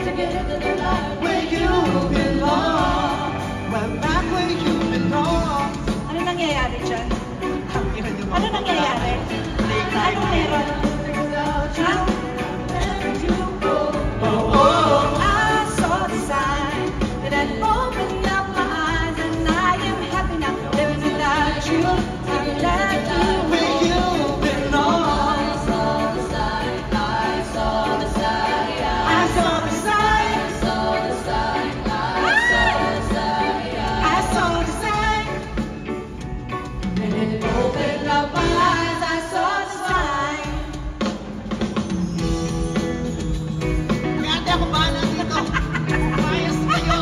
to get into the light where you belong. Well, back where you belong. Ano nangyayari dyan? Ano nangyayari? Ano meron? I saw the sign that had opened up my eyes, and I am happy now. Living without you, I'm glad Where you belong. I saw the sign. I saw the sign. I saw the sign. I saw the sign. I saw the sign. And it opened up my eyes. I saw the sign. Kaya di ako bahala dito. Ayos kayo.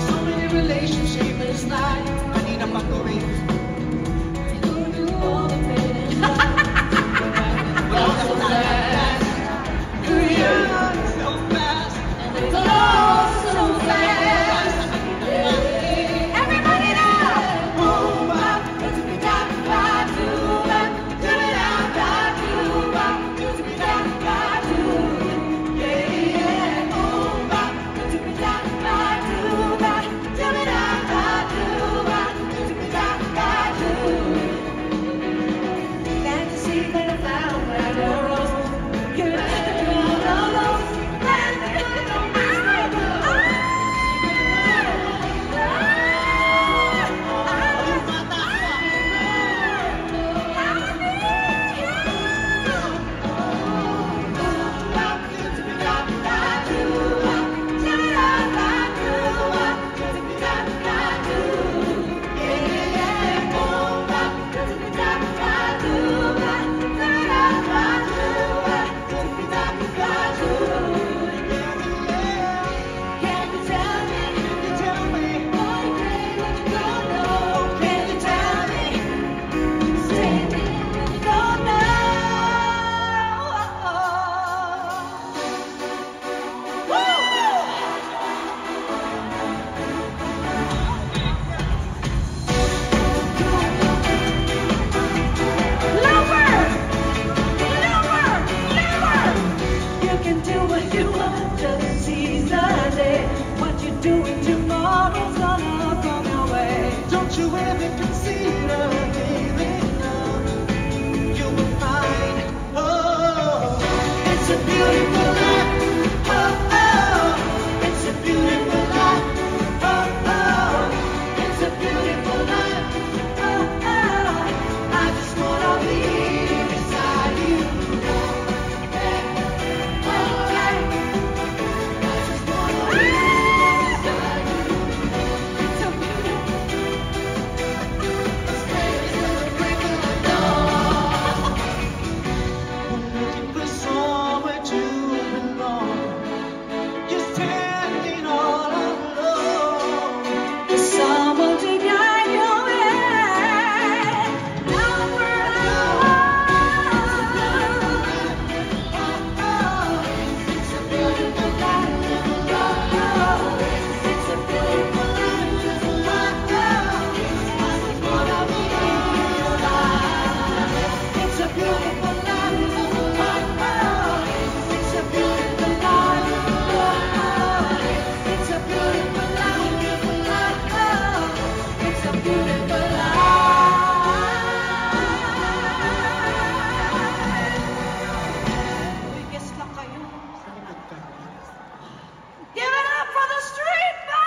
So many relationships like kanina pa to eh. So fast. Everybody now! Boom, bop. Doing tomorrow's gonna come your way. Don't you ever consider giving up. You will find, oh, it's a beautiful life. Oh, oh, it's a beautiful life. Oh, oh, it's a beautiful life. Oh, oh, I just wanna be beside you. Oh, I just wanna be beside you. Looking for somewhere to belong. You're standing all alone. Someone to guide your way. Nowhere it's a beautiful life. It's a beautiful life. I just wanna be alive. It's a beautiful life. It's a beautiful life. It's a beautiful life. It's a beautiful life. Biggest lang kayo. Give it up for the Street The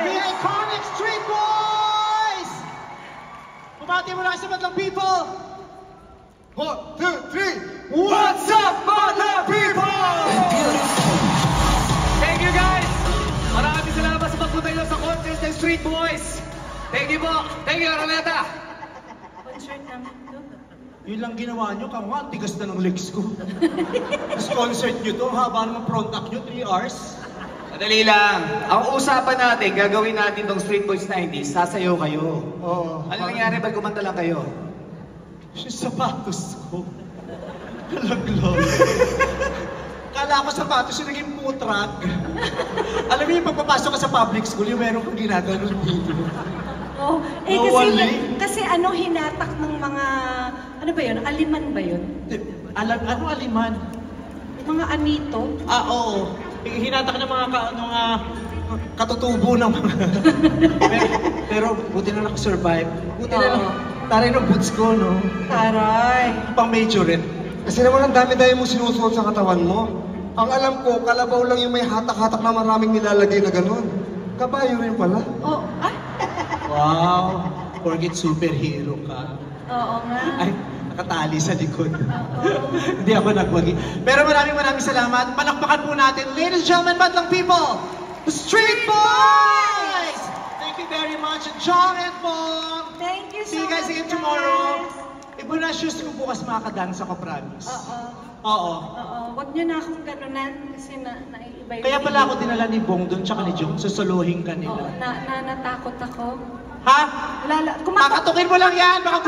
Boys! iconic Street Boys! Bumati mo na sa Madlang people! 1, 2, 3! What's up, Madlang people? Thank you guys! Maraming salamat sa pagpunta nyo sa contest ng Street Boys! Thank you po! Thank you, Araneta! Concert namin to. Yun lang ginawa nyo, kama, tigas na ng legs ko. Tapos concert nyo to, haba naman front act nyo, 3 hours. Madali lang. Ang usapan natin, gagawin natin tong Street Boys 90s, sasayaw kayo. Oo. Ano nangyari? Ba't kumanta lang kayo? Yung sapatos ko. Nalaglag. Kala ko sapatos yung naging putrak. Alam mo yung pagpapasok ka sa public school, yung meron kong ginaganon dito. Oh, eh Nawali. kasi ano hinatak ng mga ano ba 'yun? Aliman ba 'yun? Ano aliman? Mga anito. Oo. Hinatak ng mga katutubo ng mga... pero buti na nakasurvive. Buti na lang. Oo. Taray ng boots ko, no? Taray. Pang majorette. Kasi naman ang dami-dami mo sinusuot sa katawan mo. Ang alam ko, kalabaw lang yung may hatak-hatak na maraming nilalagay na ganun. Kabayo rin pala. Oh, ay. Wow. Porkit superhero ka. Oo nga. Ay, nakatali sa likod. Oo. Hindi ako nagwagi. Pero maraming salamat. Palakpakan po natin, ladies and gentlemen, madlang people, the Street Boys! Thank you very much, Chong and Mom. Thank you so See you guys much, again tomorrow. guys. Iba na shoes ko bukas makakadance ako, promise. Oo. Oo. Oo. Wag niyo na akong ganunan kasi naiiba yung Kaya pala ako feeling. dinala ni Bong doon tsaka ni Jong. Susuluhin ka Oo, nila. natakot ako. Ha? Lala, Kakatukin mo lang yan! Baka